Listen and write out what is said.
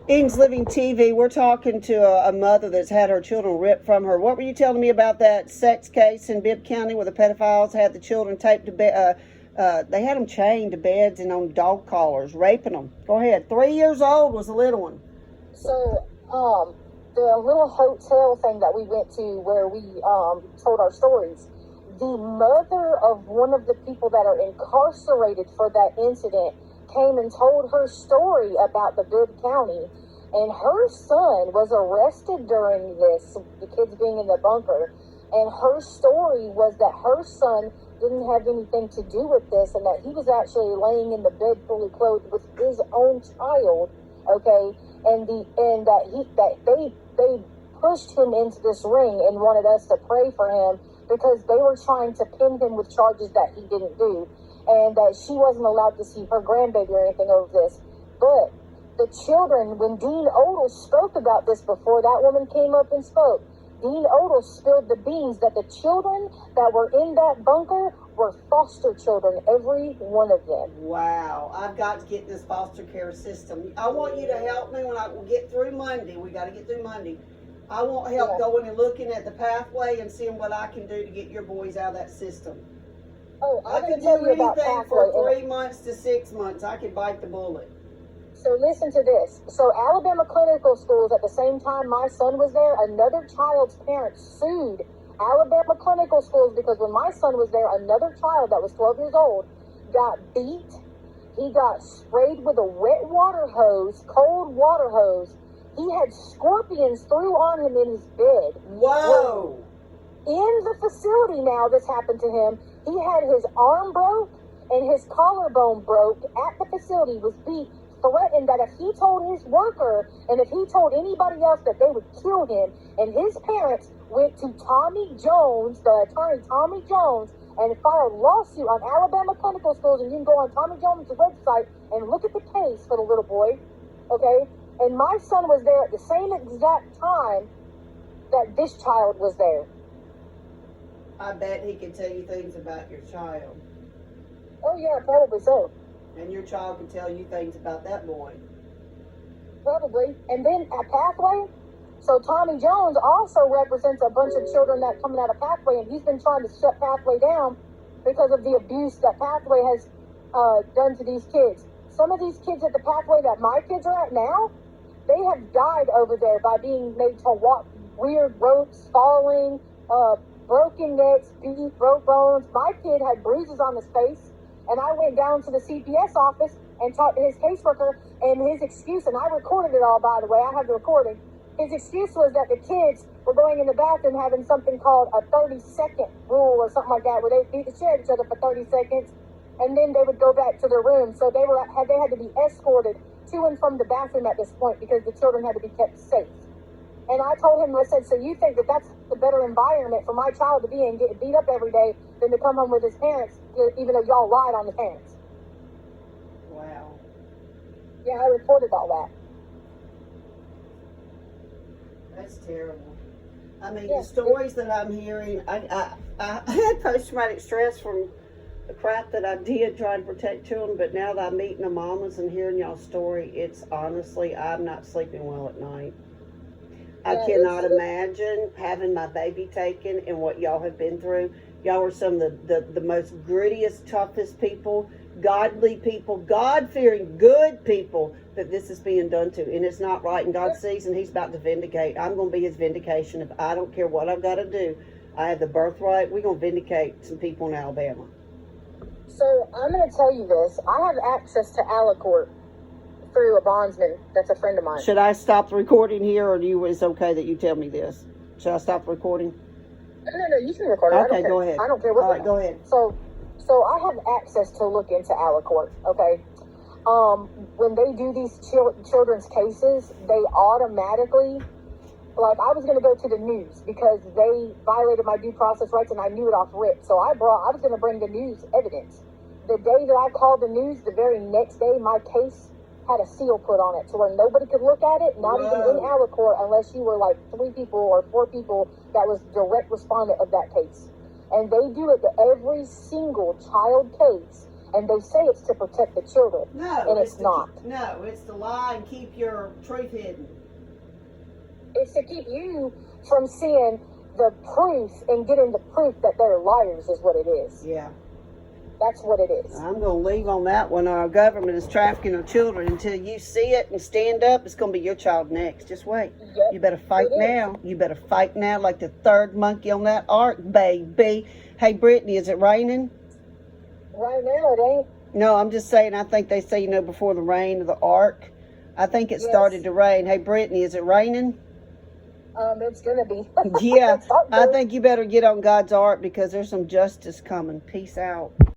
Eden's Living TV. We're talking to a mother that's had her children ripped from her. What were you telling me about that sex case in Bibb County where the pedophiles had the children taped to bed? They had them chained to beds and on dog collars, raping them. Go ahead. 3 years old was the little one. So, the little hotel thing that we went to where we told our stories, the mother of one of the people that are incarcerated for that incident came and told her story about the Bibb County, and her son was arrested during this, the kids being in the bunker, and her story was that her son didn't have anything to do with this, and that he was actually laying in the bed fully clothed with his own child, okay, and they pushed him into this ring and wanted us to pray for him because they were trying to pin him with charges that he didn't do, and that she wasn't allowed to see her grandbaby or anything over this. But the children, when Dean Odle spoke about this before that woman came up and spoke, Dean Odle spilled the beans that the children that were in that bunker were foster children, every one of them. Wow. I've got to get this foster care system. I want you to help me when I get through Monday. We got to get through Monday. I want help going and looking at the pathway and seeing what I can do to get your boys out of that system. Oh, I could do anything for 3 months to 6 months. I could bite the bullet. So listen to this. So Alabama Clinical Schools, at the same time my son was there, another child's parents sued Alabama Clinical Schools because when my son was there, another child that was 12 years old got beat. He got sprayed with a wet water hose, cold water hose. He had scorpions threw on him in his bed. Whoa! In the facility now, this happened to him. He had his arm broke and his collarbone broke at the facility, was beat, threatened that if he told his worker and if he told anybody else that they would kill him. And his parents went to Tommy Jones, the attorney Tommy Jones, and filed a lawsuit on Alabama Clinical Schools. And you can go on Tommy Jones' website and look at the case for the little boy, okay? And my son was there at the same exact time that this child was there. I bet he can tell you things about your child. Oh yeah, probably so. And your child can tell you things about that boy. Probably. And then at Pathway, so Tommy Jones also represents a bunch of children that coming out of Pathway, and he's been trying to shut Pathway down because of the abuse that Pathway has done to these kids. Some of these kids at the Pathway that my kids are at now, they have died over there by being made to walk weird ropes, falling, broken necks, beat, broke bones. My kid had bruises on his face, and I went down to the CPS office and talked to his caseworker, and his excuse, and I recorded it all, by the way, I have the recording. His excuse was that the kids were going in the bathroom having something called a 30-second rule or something like that, where they beat the shit out of each other for 30 seconds, and then they would go back to their room. So they had to be escorted to and from the bathroom at this point because the children had to be kept safe. And I told him, I said, so you think that that's the better environment for my child to be in, get beat up every day, than to come home with his parents, even though y'all lied on the parents? Wow. Yeah, I reported all that. That's terrible. I mean, Yeah. the stories that I'm hearing, I had post-traumatic stress from the crap that I did trying to protect children, but now that I'm meeting the mamas and hearing y'all's story, it's honestly, I'm not sleeping well at night. I cannot imagine having my baby taken and what y'all have been through. Y'all are some of the most grittiest, toughest people, godly people, God-fearing, good people that this is being done to. And it's not right. And God sees, and He's about to vindicate. I'm going to be His vindication. If I don't care what I've got to do, I have the birthright. We're going to vindicate some people in Alabama. So I'm going to tell you this. I have access to Alicourt through a bondsman that's a friend of mine. Should I stop the recording here, or is it okay that you tell me this? Should I stop the recording? No, you can record it. Okay, go ahead. I don't care what. All right, go ahead. So I have access to look into Alicourt, okay? When they do these children's cases, they automatically, like, I was going to go to the news because they violated my due process rights and I knew it off rip. So I was going to bring the news evidence. The day that I called the news, the very next day, my case had a seal put on it to where nobody could look at it, not even in Alicourt, unless you were like 3 people or 4 people that was direct respondent of that case. And they do it to every single child case. and they say it's to protect the children, No, and it's not. No, it's to lie and keep your truth hidden. It's to keep you from seeing the proof and getting the proof that they're liars is what it is. Yeah. That's what it is. I'm going to leave on that one. Our government is trafficking our children. Until you see it and stand up, it's going to be your child next. Just wait. Yep, You better fight it is. now. You better fight now like the third monkey on that ark, baby. Hey, Brittany, is it raining? Right now, it ain't. No, I'm just saying, I think they say, you know, before the rain of the ark. I think it Yes. started to rain. Hey, Brittany, is it raining? It's gonna be. Yeah, It's not I good. think you better get on God's ark because there's some justice coming. Peace out.